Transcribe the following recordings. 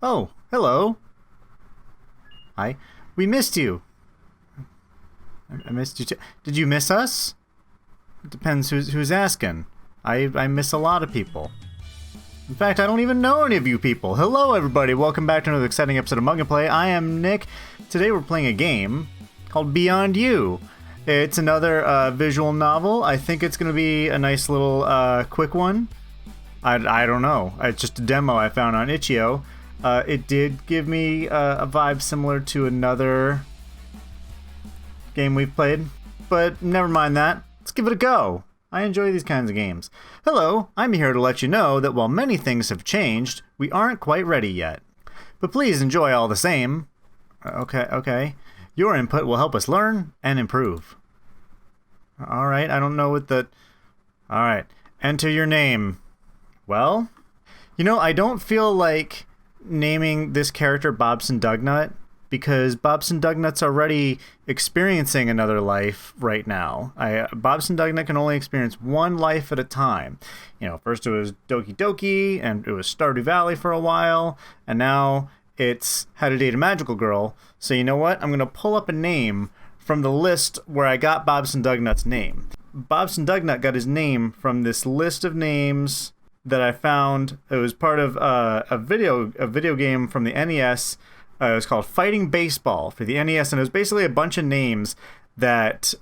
Oh, hello. Hi. We missed you. I missed you too. Did you miss us? It depends who's asking. I miss a lot of people. In fact, I don't even know any of you people. Hello, everybody. Welcome back to another exciting episode of Mug&Play. I am Nick. Today we're playing a game called Beyond You. It's another visual novel. I think it's going to be a nice little quick one. I don't know. It's just a demo I found on itch.io. It did give me a vibe similar to another game we've played, but never mind that. Let's give it a go. I enjoy these kinds of games. Hello, I'm here to let you know that while many things have changed, we aren't quite ready yet. But please enjoy all the same. Okay. Your input will help us learn and improve. Alright, I don't know what the... Alright, enter your name. Well, you know, I don't feel like naming this character Bobson Dugnut, because Bobson Dugnut's already experiencing another life right now. Bobson Dugnut can only experience one life at a time. You know, first it was Doki Doki, and it was Stardew Valley for a while, and now it's How to Date a Magical Girl. So you know what? I'm going to pull up a name from the list where I got Bobson Dugnut's name. Bobson Dugnut got his name from this list of names that I found. It was part of a video game from the NES. It was called Fighting Baseball for the NES, and it was basically a bunch of names that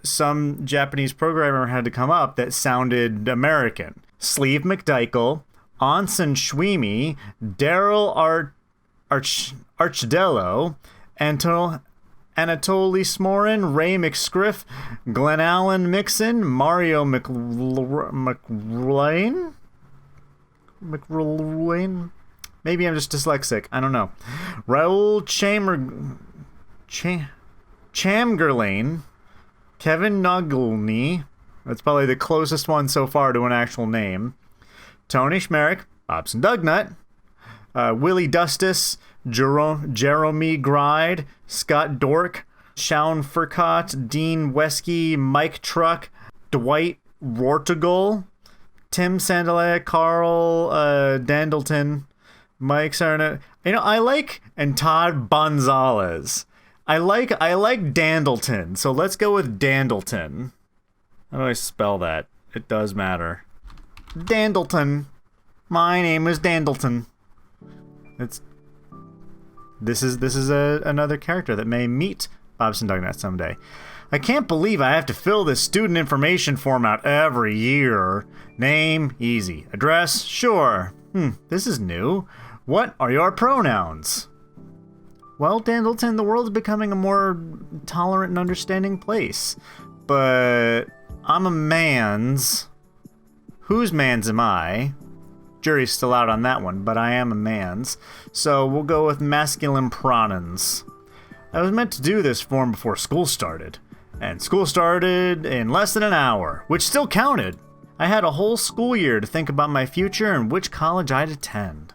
some Japanese programmer had to come up that sounded American. Sleeve McDykel, Onsen Schweemy, Daryl Archdello, Anatoly Smorin, Ray McScriff, Glenn Allen Mixon, Mario McRulane? Maybe I'm just dyslexic. I don't know. Raoul Chamgerlain, Kevin Noglny. That's probably the closest one so far to an actual name. Tony Schmerich, Bobson Dugnut, Willie Dustis, Jeremy Gride, Scott Dork, Shaun Furcott, Dean Wesky, Mike Truck, Dwight Rortogol, Tim Sandalea, Carl Dandleton, Mike Sarna. You know, and Todd Gonzalez. I like Dandleton, so let's go with Dandleton. How do I spell that? It does matter. Dandleton. My name is Dandleton. This is another character that may meet Bobson Dugnut someday. I can't believe I have to fill this student information form out every year. Name, easy. Address, sure. This is new. What are your pronouns? Well, Dandleton, the world's becoming a more tolerant and understanding place. But I'm a man's. Whose man's am I? Jury's still out on that one, but I am a man's. So we'll go with masculine pronouns. I was meant to do this form before school started. And school started in less than an hour, which still counted. I had a whole school year to think about my future and which college I'd attend.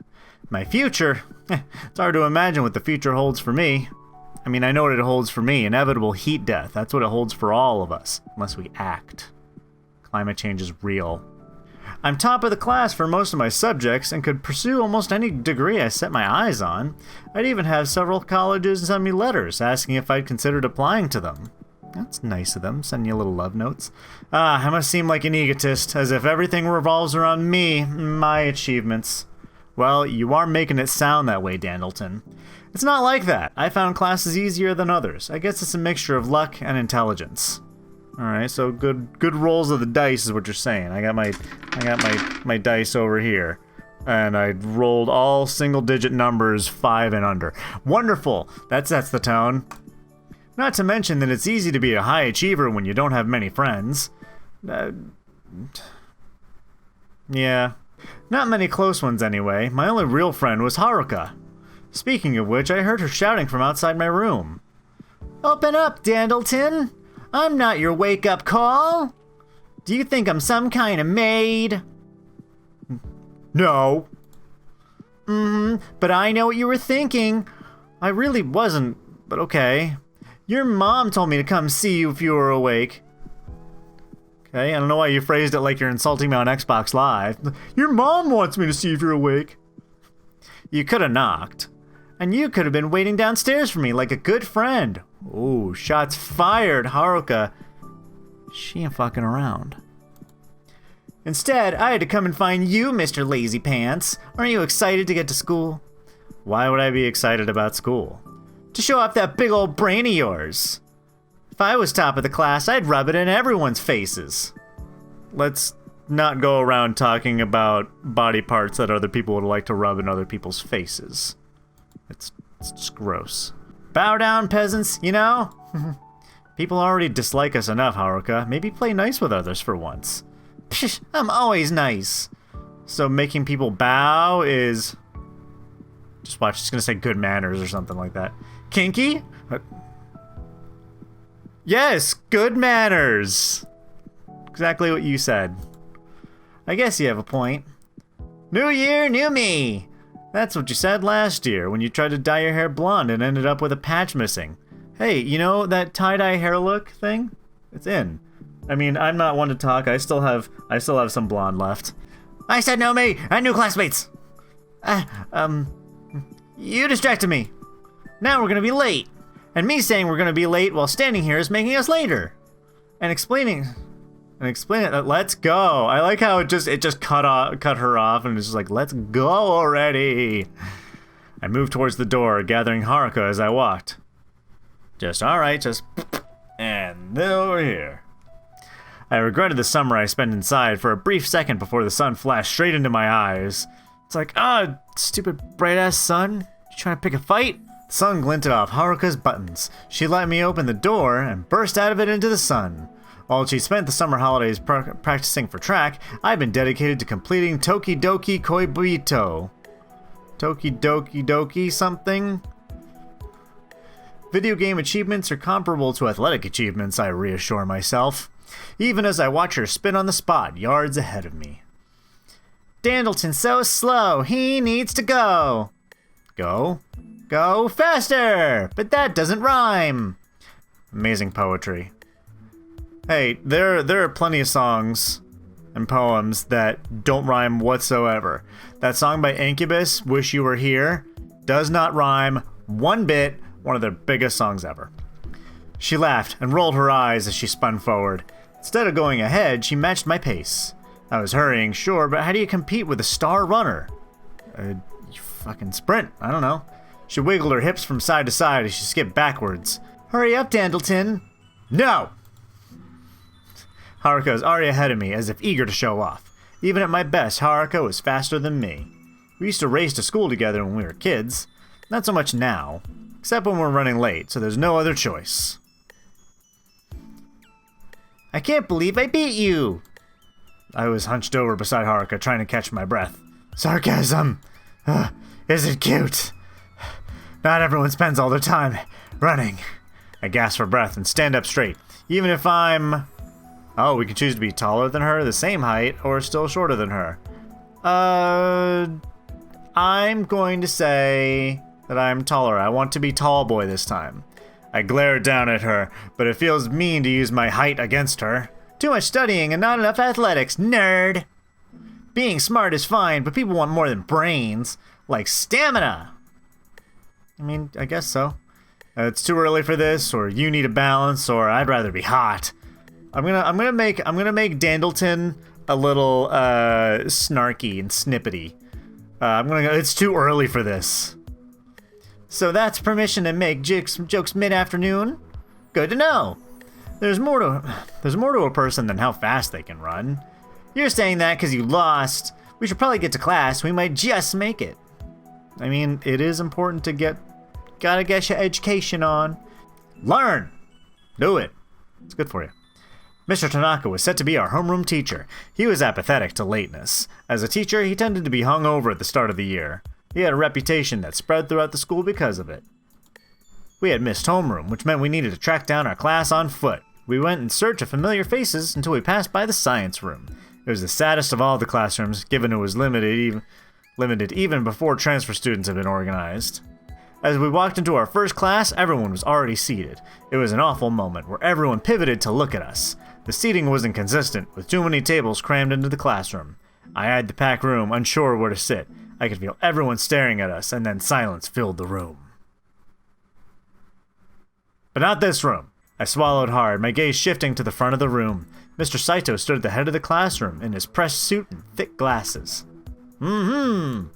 My future? It's hard to imagine what the future holds for me. I mean, I know what it holds for me. Inevitable heat death. That's what it holds for all of us, unless we act. Climate change is real. I'm top of the class for most of my subjects and could pursue almost any degree I set my eyes on. I'd even have several colleges send me letters asking if I'd considered applying to them. That's nice of them, sending you little love notes. I must seem like an egotist, as if everything revolves around me, my achievements. Well, you are making it sound that way, Dandleton. It's not like that. I found classes easier than others. I guess it's a mixture of luck and intelligence. Alright, so good rolls of the dice is what you're saying. I got my dice over here. And I rolled all single-digit numbers 5 and under. Wonderful! That sets the tone. Not to mention that it's easy to be a high achiever when you don't have many friends. Yeah. Not many close ones anyway. My only real friend was Haruka. Speaking of which, I heard her shouting from outside my room. Open up, Dandleton! I'm not your wake-up call! Do you think I'm some kind of maid? No. But I know what you were thinking. I really wasn't, but okay. Your mom told me to come see you if you were awake. Okay, I don't know why you phrased it like you're insulting me on Xbox Live. Your mom wants me to see if you're awake. You could have knocked. And you could have been waiting downstairs for me like a good friend. Ooh, shots fired, Haruka. She ain't fucking around. Instead, I had to come and find you, Mr. Lazy Pants. Aren't you excited to get to school? Why would I be excited about school? To show off that big old brain of yours. If I was top of the class, I'd rub it in everyone's faces. Let's not go around talking about body parts that other people would like to rub in other people's faces. It's just gross. Bow down, peasants, you know? People already dislike us enough, Haruka. Maybe play nice with others for once. Psh, I'm always nice. So making people bow is... Just watch, it's gonna say good manners or something like that. Kinky? Yes, good manners. Exactly what you said. I guess you have a point. New year, new me. That's what you said last year when you tried to dye your hair blonde and ended up with a patch missing. Hey, you know that tie-dye hair look thing? It's in. I mean, I'm not one to talk. I still have some blonde left. I said no me and new classmates. You distracted me. Now we're gonna be late. And me saying we're gonna be late while standing here is making us later. And explaining that let's go. I like how it just cut her off and it's just like, let's go already. I moved towards the door, gathering Haruka as I walked. And over here. I regretted the summer I spent inside for a brief second before the sun flashed straight into my eyes. It's like, stupid bright-ass sun. You trying to pick a fight? The sun glinted off Haruka's buttons. She let me open the door and burst out of it into the sun. While she spent the summer holidays practicing for track, I've been dedicated to completing Tokidoki Koibito. Tokidoki Doki something? Video game achievements are comparable to athletic achievements, I reassure myself, even as I watch her spin on the spot yards ahead of me. Dandleton's so slow, he needs to go. Go? Go faster! But that doesn't rhyme. Amazing poetry. Hey, there are plenty of songs and poems that don't rhyme whatsoever. That song by Incubus, Wish You Were Here, does not rhyme one bit, one of their biggest songs ever. She laughed and rolled her eyes as she spun forward. Instead of going ahead, she matched my pace. I was hurrying, sure, but how do you compete with a star runner? You fucking sprint, I don't know. She wiggled her hips from side to side as she skipped backwards. Hurry up, Dandleton. No! Haruka was already ahead of me, as if eager to show off. Even at my best, Haruka was faster than me. We used to race to school together when we were kids. Not so much now, except when we're running late, so there's no other choice. I can't believe I beat you! I was hunched over beside Haruka, trying to catch my breath. Sarcasm! Isn't cute. Not everyone spends all their time running. I gasp for breath and stand up straight, even if I'm... Oh, we can choose to be taller than her, the same height, or still shorter than her. I'm going to say that I'm taller. I want to be tall boy this time. I glared down at her, but it feels mean to use my height against her. Too much studying and not enough athletics, nerd! Being smart is fine, but people want more than brains, like stamina! I mean, I guess so. It's too early for this, or you need a balance, or I'd rather be hot. I'm gonna make Dandleton a little snarky and snippety. I'm gonna go, it's too early for this. So that's permission to make jokes mid-afternoon? Good to know. There's more to a person than how fast they can run. You're saying that because you lost. We should probably get to class. We might just make it. I mean, it is important to gotta get your education on. Learn! Do it. It's good for you. Mr. Tanaka was set to be our homeroom teacher. He was apathetic to lateness. As a teacher, he tended to be hung over at the start of the year. He had a reputation that spread throughout the school because of it. We had missed homeroom, which meant we needed to track down our class on foot. We went in search of familiar faces until we passed by the science room. It was the saddest of all the classrooms, given it was limited even before transfer students had been organized. As we walked into our first class, everyone was already seated. It was an awful moment where everyone pivoted to look at us. The seating was inconsistent, with too many tables crammed into the classroom. I eyed the packed room, unsure where to sit. I could feel everyone staring at us, and then silence filled the room. But not this room. I swallowed hard, my gaze shifting to the front of the room. Mr. Saito stood at the head of the classroom in his pressed suit and thick glasses. Good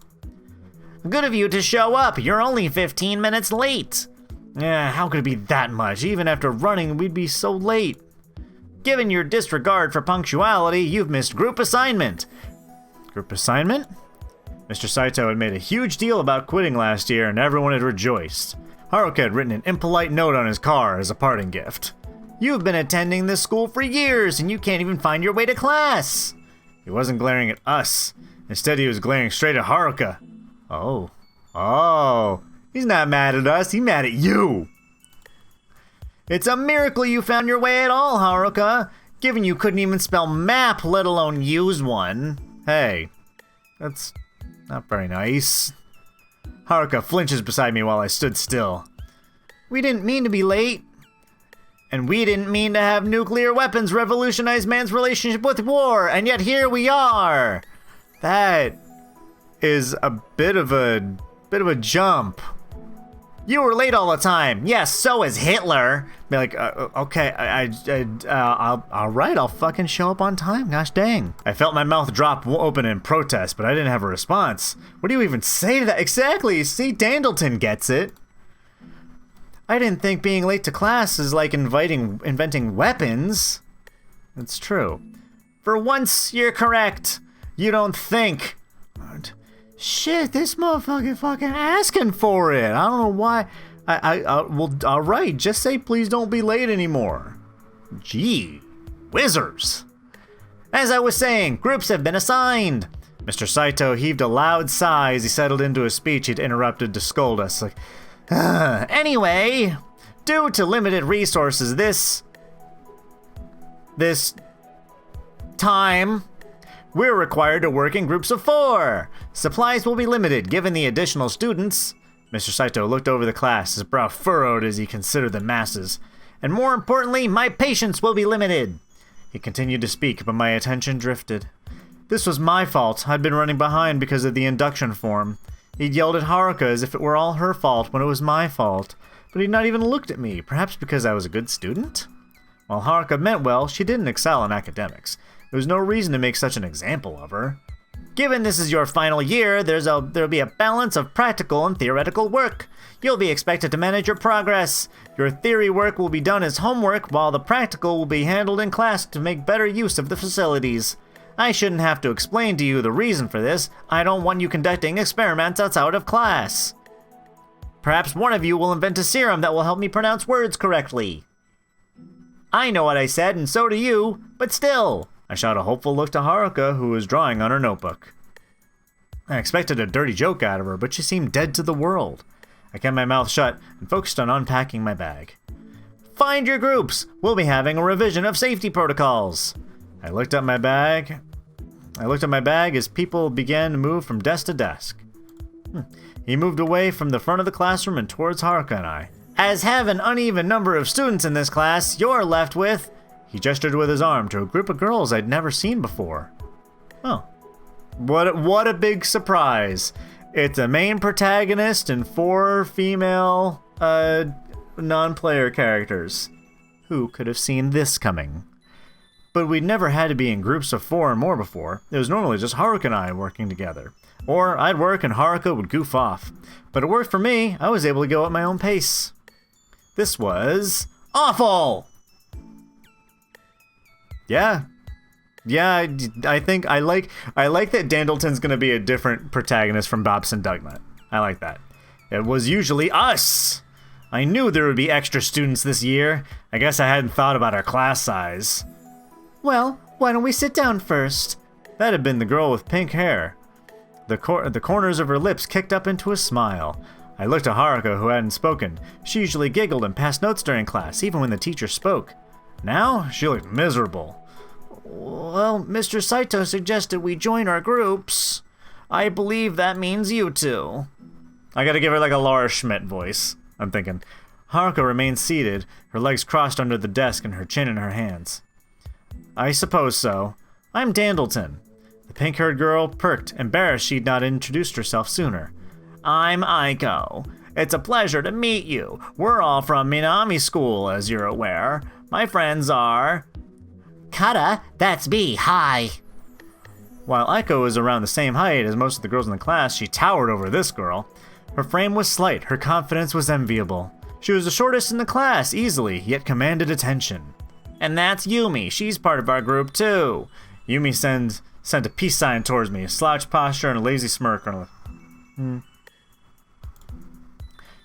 of you to show up. You're only 15 minutes late. Yeah, how could it be that much? Even after running, we'd be so late. Given your disregard for punctuality, you've missed group assignment. Group assignment? Mr. Saito had made a huge deal about quitting last year, and everyone had rejoiced. Haruka had written an impolite note on his car as a parting gift. You've been attending this school for years, and you can't even find your way to class. He wasn't glaring at us. Instead, he was glaring straight at Haruka. Oh, he's not mad at us, he's mad at you. It's a miracle you found your way at all, Haruka, given you couldn't even spell map, let alone use one. Hey, that's not very nice. Haruka flinches beside me while I stood still. We didn't mean to be late. And we didn't mean to have nuclear weapons revolutionize man's relationship with war, and yet here we are. That is a bit of a jump. You were late all the time. Yes, so is Hitler. Be like, okay, all right, I'll fucking show up on time. Gosh dang. I felt my mouth drop open in protest, but I didn't have a response. What do you even say to that? Exactly. See, Dandleton gets it. I didn't think being late to class is like inventing weapons. It's true. For once, you're correct. You don't think. Shit, this motherfucker fucking asking for it. I don't know why. Well, alright, just say please don't be late anymore. Gee, whizzers. As I was saying, groups have been assigned. Mr. Saito heaved a loud sigh as he settled into his speech he'd interrupted to scold us. Like, anyway, due to limited resources this time, we're required to work in groups of 4. Supplies will be limited given the additional students. Mr. Saito looked over the class, his brow furrowed as he considered the masses. And more importantly, my patience will be limited. He continued to speak, but my attention drifted. This was my fault. I'd been running behind because of the induction form. He'd yelled at Haruka as if it were all her fault when it was my fault. But he'd not even looked at me, perhaps because I was a good student? While Haruka meant well, she didn't excel in academics. There was no reason to make such an example of her. Given this is your final year, there'll be a balance of practical and theoretical work. You'll be expected to manage your progress. Your theory work will be done as homework, while the practical will be handled in class to make better use of the facilities. I shouldn't have to explain to you the reason for this. I don't want you conducting experiments outside of class. Perhaps one of you will invent a serum that will help me pronounce words correctly. I know what I said, and so do you, but still. I shot a hopeful look to Haruka, who was drawing on her notebook. I expected a dirty joke out of her, but she seemed dead to the world. I kept my mouth shut and focused on unpacking my bag. Find your groups! We'll be having a revision of safety protocols. I looked at my bag as people began to move from desk to desk. He moved away from the front of the classroom and towards Haruka and I. As have an uneven number of students in this class, you're left with... He gestured with his arm to a group of girls I'd never seen before. Oh, what a big surprise. It's a main protagonist and 4 female non-player characters. Who could have seen this coming? But we'd never had to be in groups of 4 or more before. It was normally just Haruka and I working together. Or I'd work and Haruka would goof off. But it worked for me. I was able to go at my own pace. This was awful! Yeah, I think I like that Dandleton's gonna be a different protagonist from Bobson Dugnut. I like that. It was usually us. I knew there would be extra students this year. I guess I hadn't thought about our class size. Well, why don't we sit down first? That had been the girl with pink hair. The corners of her lips kicked up into a smile. I looked at Haruka, who hadn't spoken. She usually giggled and passed notes during class, even when the teacher spoke. Now, she looked miserable. Well, Mr. Saito suggested we join our groups. I believe that means you two. I gotta give her like a Laura Schmidt voice, I'm thinking. Haruka remained seated, her legs crossed under the desk and her chin in her hands. I suppose so. I'm Dandleton. The The pink-haired girl perked, embarrassed she'd not introduced herself sooner. I'm Aiko. It's a pleasure to meet you. We're all from Minami School, as you're aware. My friends are... Kata, that's me, hi. While Aiko was around the same height as most of the girls in the class, she towered over this girl. Her frame was slight, her confidence was enviable. She was the shortest in the class, easily, yet commanded attention. And that's Yumi, she's part of our group too. Yumi sent a peace sign towards me, a slouched posture and a lazy smirk on her.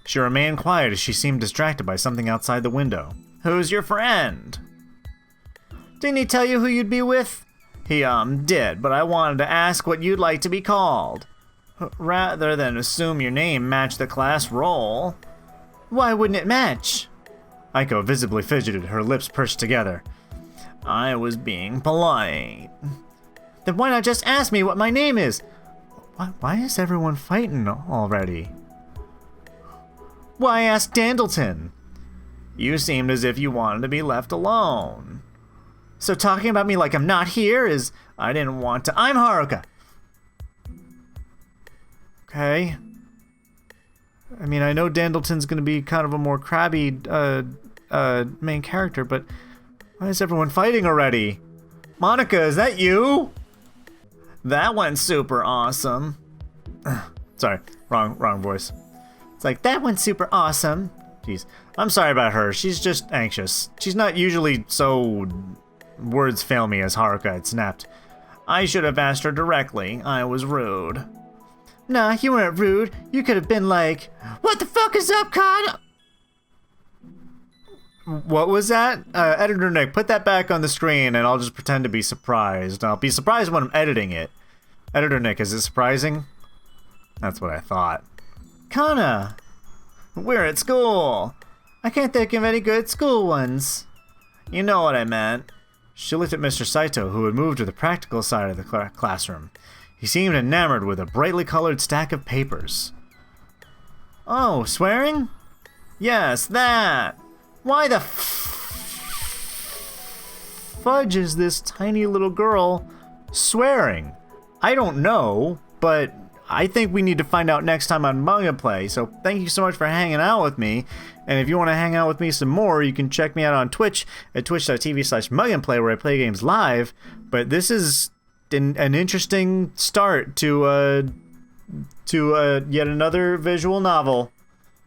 She remained quiet as she seemed distracted by something outside the window. Who's your friend? Didn't he tell you who you'd be with? He, did, but I wanted to ask what you'd like to be called. Rather than assume your name matched the class roll. Why wouldn't it match? Aiko visibly fidgeted, her lips pursed together. I was being polite. Then why not just ask me what my name is? Why is everyone fighting already? Why ask Dandleton? You seemed as if you wanted to be left alone. So talking about me like I'm not here is... I didn't want to... I'm Haruka! Okay. I mean, I know Dandleton's gonna be kind of a more crabby, main character, but... Why is everyone fighting already? Monica, is that you? That went super awesome. Sorry, wrong voice. It's like, that went super awesome. Jeez. I'm sorry about her. She's just anxious. She's not usually so... Words fail me, as Haruka had snapped. I should have asked her directly. I was rude. Nah, you weren't rude. You could have been like, what the fuck is up, Con? What was that? Editor Nick, put that back on the screen and I'll just pretend to be surprised. I'll be surprised when I'm editing it. Editor Nick, is it surprising? That's what I thought. Kana! We're at school. I can't think of any good school ones. You know what I meant. She looked at Mr. Saito, who had moved to the practical side of the classroom. He seemed enamored with a brightly colored stack of papers. Oh, swearing? Yes, that. Why the fudge is this tiny little girl swearing? I don't know, but I think we need to find out next time on MugAndPlay. So thank you so much for hanging out with me. And if you want to hang out with me some more, you can check me out on Twitch at twitch.tv/MugAndPlay, where I play games live. But this is an interesting start to yet another visual novel.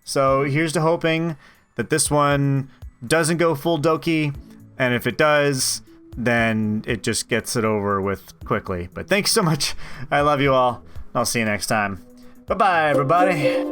So here's to hoping that this one doesn't go full Doki, and if it does, then it just gets it over with quickly. But thanks so much. I love you all. I'll see you next time. Bye-bye, everybody.